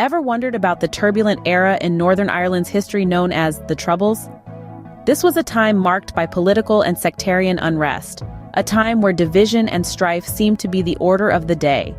Ever wondered about the turbulent era in Northern Ireland's history known as the Troubles? This was a time marked by political and sectarian unrest, a time where division and strife seemed to be the order of the day.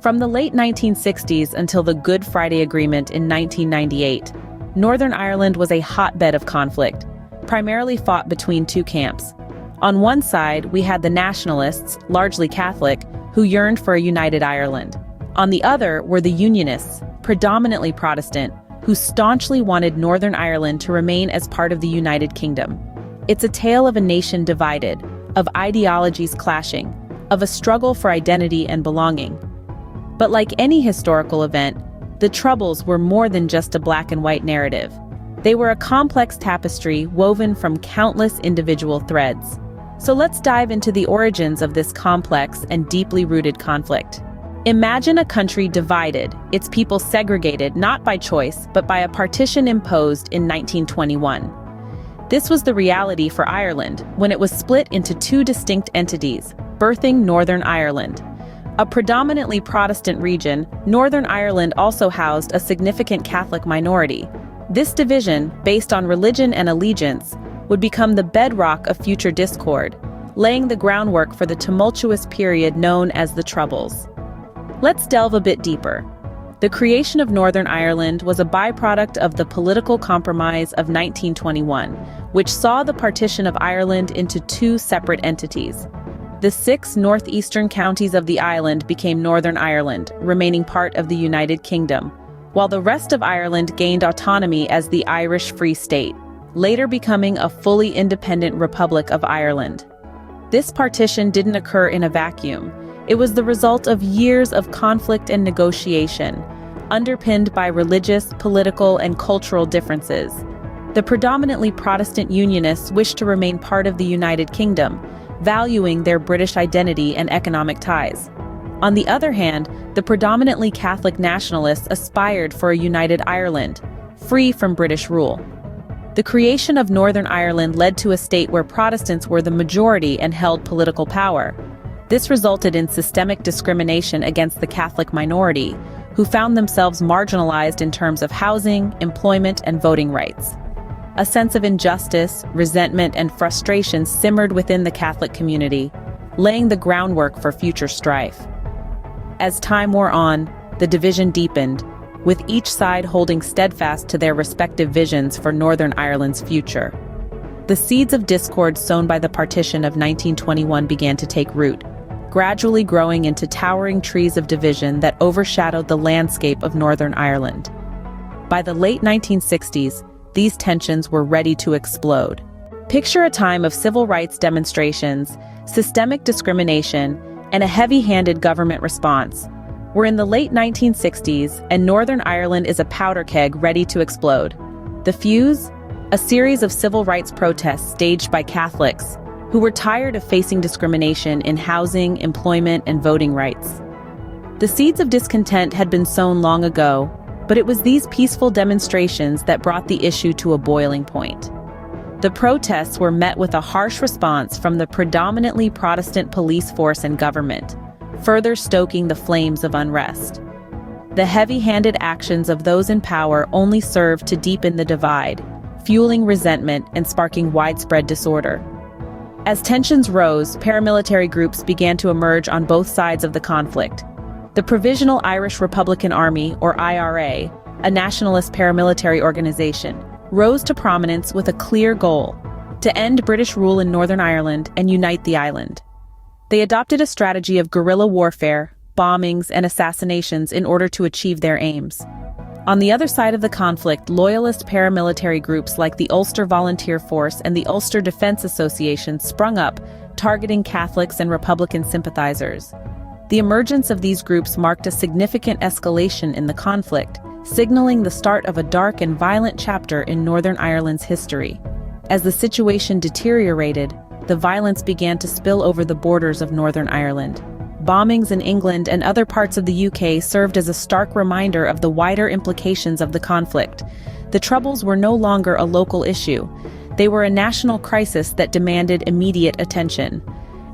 From the late 1960s until the Good Friday Agreement in 1998, Northern Ireland was a hotbed of conflict, primarily fought between two camps. On one side, we had the nationalists, largely Catholic, who yearned for a united Ireland. On the other were the Unionists, predominantly Protestant, who staunchly wanted Northern Ireland to remain as part of the United Kingdom. It's a tale of a nation divided, of ideologies clashing, of a struggle for identity and belonging. But like any historical event, the Troubles were more than just a black and white narrative. They were a complex tapestry woven from countless individual threads. So let's dive into the origins of this complex and deeply rooted conflict. Imagine a country divided, its people segregated not by choice, but by a partition imposed in 1921. This was the reality for Ireland when it was split into two distinct entities, birthing Northern Ireland. A predominantly Protestant region, Northern Ireland also housed a significant Catholic minority. This division, based on religion and allegiance, would become the bedrock of future discord, laying the groundwork for the tumultuous period known as the Troubles. Let's delve a bit deeper. The creation of Northern Ireland was a byproduct of the political compromise of 1921, which saw the partition of Ireland into two separate entities. The 6 northeastern counties of the island became Northern Ireland, remaining part of the United Kingdom, while the rest of Ireland gained autonomy as the Irish Free State, later becoming a fully independent Republic of Ireland. This partition didn't occur in a vacuum. It was the result of years of conflict and negotiation, underpinned by religious, political, and cultural differences. The predominantly Protestant Unionists wished to remain part of the United Kingdom, valuing their British identity and economic ties. On the other hand, the predominantly Catholic nationalists aspired for a united Ireland, free from British rule. The creation of Northern Ireland led to a state where Protestants were the majority and held political power. This resulted in systemic discrimination against the Catholic minority, who found themselves marginalized in terms of housing, employment, and voting rights. A sense of injustice, resentment, and frustration simmered within the Catholic community, laying the groundwork for future strife. As time wore on, the division deepened, with each side holding steadfast to their respective visions for Northern Ireland's future. The seeds of discord sown by the partition of 1921 began to take root, gradually growing into towering trees of division that overshadowed the landscape of Northern Ireland. By the late 1960s, these tensions were ready to explode. Picture a time of civil rights demonstrations, systemic discrimination, and a heavy-handed government response. We're in the late 1960s, and Northern Ireland is a powder keg ready to explode. The fuse? A series of civil rights protests staged by Catholics, who were tired of facing discrimination in housing, employment, and voting rights. The seeds of discontent had been sown long ago, but it was these peaceful demonstrations that brought the issue to a boiling point. The protests were met with a harsh response from the predominantly Protestant police force and government, further stoking the flames of unrest. The heavy-handed actions of those in power only served to deepen the divide, fueling resentment and sparking widespread disorder. As tensions rose, paramilitary groups began to emerge on both sides of the conflict. The Provisional Irish Republican Army, or IRA, a nationalist paramilitary organization, rose to prominence with a clear goal: to end British rule in Northern Ireland and unite the island. They adopted a strategy of guerrilla warfare, bombings, and assassinations in order to achieve their aims. On the other side of the conflict, loyalist paramilitary groups like the Ulster Volunteer Force and the Ulster Defence Association sprung up, targeting Catholics and Republican sympathizers. The emergence of these groups marked a significant escalation in the conflict, signaling the start of a dark and violent chapter in Northern Ireland's history. As the situation deteriorated, the violence began to spill over the borders of Northern Ireland. Bombings in England and other parts of the UK served as a stark reminder of the wider implications of the conflict. The Troubles were no longer a local issue. They were a national crisis that demanded immediate attention.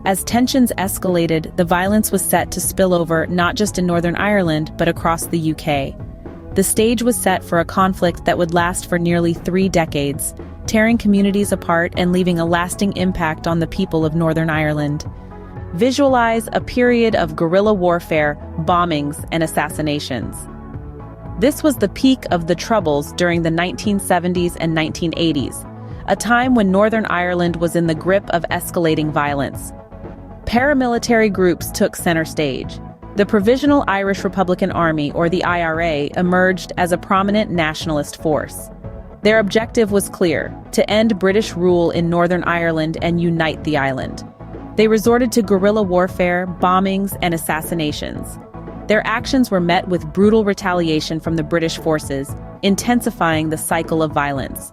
As tensions escalated, the violence was set to spill over not just in Northern Ireland, but across the UK. The stage was set for a conflict that would last for nearly 3 decades, tearing communities apart and leaving a lasting impact on the people of Northern Ireland. Visualize a period of guerrilla warfare, bombings, and assassinations. This was the peak of the Troubles during the 1970s and 1980s, a time when Northern Ireland was in the grip of escalating violence. Paramilitary groups took center stage. The Provisional Irish Republican Army, or the IRA, emerged as a prominent nationalist force. Their objective was clear: to end British rule in Northern Ireland and unite the island. They resorted to guerrilla warfare, bombings, and assassinations. Their actions were met with brutal retaliation from the British forces, intensifying the cycle of violence.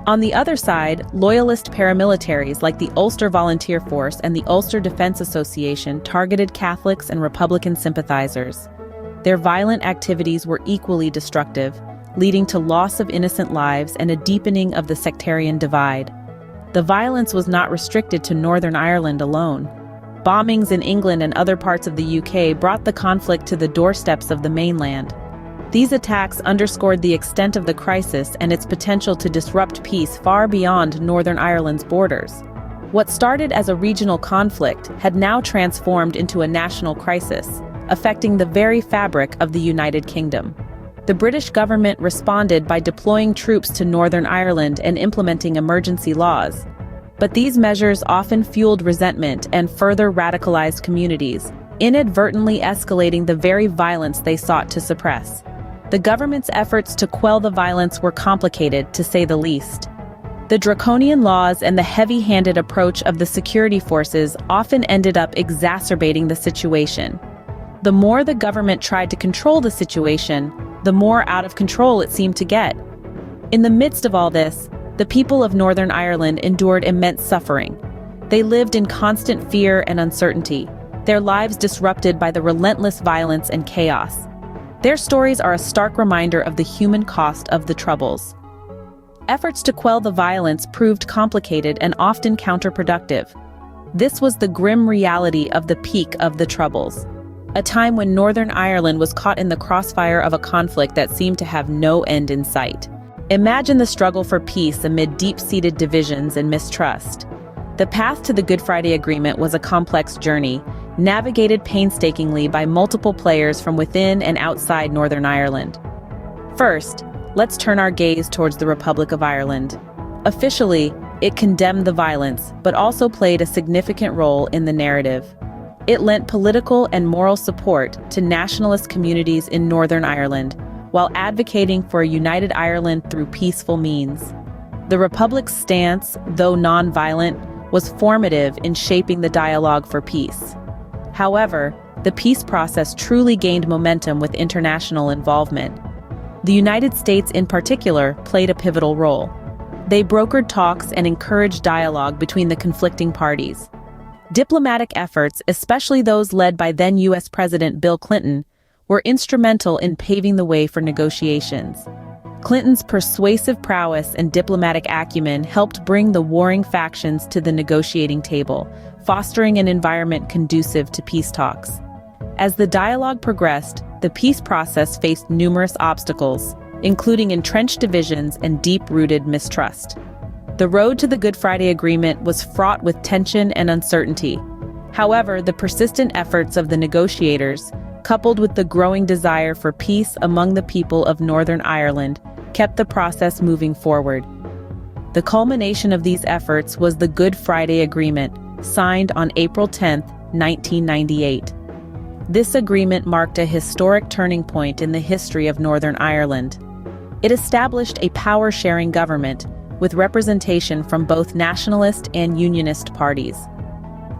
On the other side, loyalist paramilitaries like the Ulster Volunteer Force and the Ulster Defence Association targeted Catholics and Republican sympathizers. Their violent activities were equally destructive, leading to loss of innocent lives and a deepening of the sectarian divide. The violence was not restricted to Northern Ireland alone. Bombings in England and other parts of the UK brought the conflict to the doorsteps of the mainland. These attacks underscored the extent of the crisis and its potential to disrupt peace far beyond Northern Ireland's borders. What started as a regional conflict had now transformed into a national crisis, affecting the very fabric of the United Kingdom. The British government responded by deploying troops to Northern Ireland and implementing emergency laws. But these measures often fueled resentment and further radicalized communities, inadvertently escalating the very violence they sought to suppress. The government's efforts to quell the violence were complicated, to say the least. The draconian laws and the heavy-handed approach of the security forces often ended up exacerbating the situation. The more the government tried to control the situation, the more out of control it seemed to get. In the midst of all this, the people of Northern Ireland endured immense suffering. They lived in constant fear and uncertainty, their lives disrupted by the relentless violence and chaos. Their stories are a stark reminder of the human cost of the Troubles. Efforts to quell the violence proved complicated and often counterproductive. This was the grim reality of the peak of the Troubles, a time when Northern Ireland was caught in the crossfire of a conflict that seemed to have no end in sight. Imagine the struggle for peace amid deep-seated divisions and mistrust. The path to the Good Friday Agreement was a complex journey, navigated painstakingly by multiple players from within and outside Northern Ireland. First, let's turn our gaze towards the Republic of Ireland. Officially, it condemned the violence, but also played a significant role in the narrative. It lent political and moral support to nationalist communities in Northern Ireland, while advocating for a united Ireland through peaceful means. The Republic's stance, though non-violent, was formative in shaping the dialogue for peace. However, the peace process truly gained momentum with international involvement. The United States in particular played a pivotal role. They brokered talks and encouraged dialogue between the conflicting parties. Diplomatic efforts, especially those led by then U.S. President Bill Clinton, were instrumental in paving the way for negotiations. Clinton's persuasive prowess and diplomatic acumen helped bring the warring factions to the negotiating table, fostering an environment conducive to peace talks. As the dialogue progressed, the peace process faced numerous obstacles, including entrenched divisions and deep-rooted mistrust. The road to the Good Friday Agreement was fraught with tension and uncertainty. However, the persistent efforts of the negotiators, coupled with the growing desire for peace among the people of Northern Ireland, kept the process moving forward. The culmination of these efforts was the Good Friday Agreement, signed on April 10, 1998. This agreement marked a historic turning point in the history of Northern Ireland. It established a power-sharing government with representation from both nationalist and unionist parties.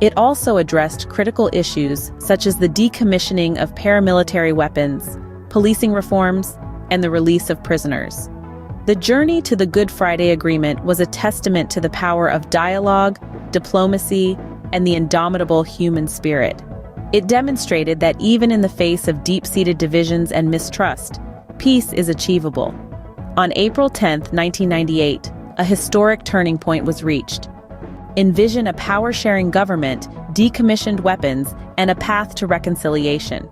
It also addressed critical issues such as the decommissioning of paramilitary weapons, policing reforms, and the release of prisoners. The journey to the Good Friday Agreement was a testament to the power of dialogue, diplomacy, and the indomitable human spirit. It demonstrated that even in the face of deep-seated divisions and mistrust, peace is achievable. On April 10, 1998, a historic turning point was reached. Envision a power-sharing government, decommissioned weapons, and a path to reconciliation.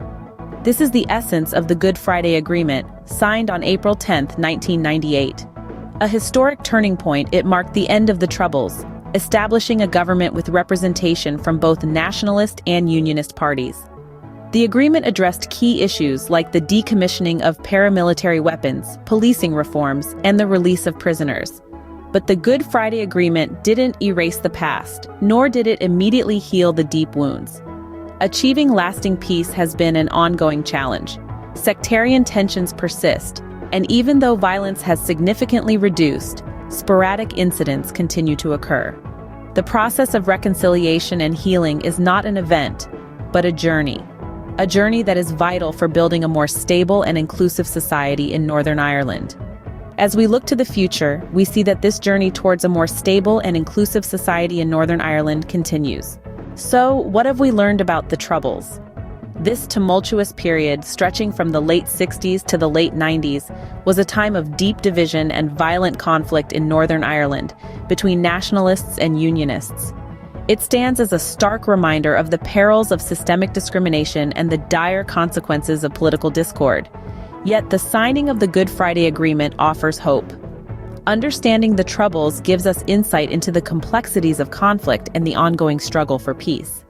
This is the essence of the Good Friday Agreement, signed on April 10, 1998. A historic turning point, it marked the end of the Troubles, establishing a government with representation from both nationalist and unionist parties. The agreement addressed key issues like the decommissioning of paramilitary weapons, policing reforms, and the release of prisoners. But the Good Friday Agreement didn't erase the past, nor did it immediately heal the deep wounds. Achieving lasting peace has been an ongoing challenge. Sectarian tensions persist, and even though violence has significantly reduced, sporadic incidents continue to occur. The process of reconciliation and healing is not an event, but a journey that is vital for building a more stable and inclusive society in Northern Ireland. As we look to the future, we see that this journey towards a more stable and inclusive society in Northern Ireland continues. So, what have we learned about the Troubles? This tumultuous period, stretching from the late 60s to the late 90s, was a time of deep division and violent conflict in Northern Ireland between nationalists and unionists. It stands as a stark reminder of the perils of systemic discrimination and the dire consequences of political discord. Yet the signing of the Good Friday Agreement offers hope. Understanding the Troubles gives us insight into the complexities of conflict and the ongoing struggle for peace.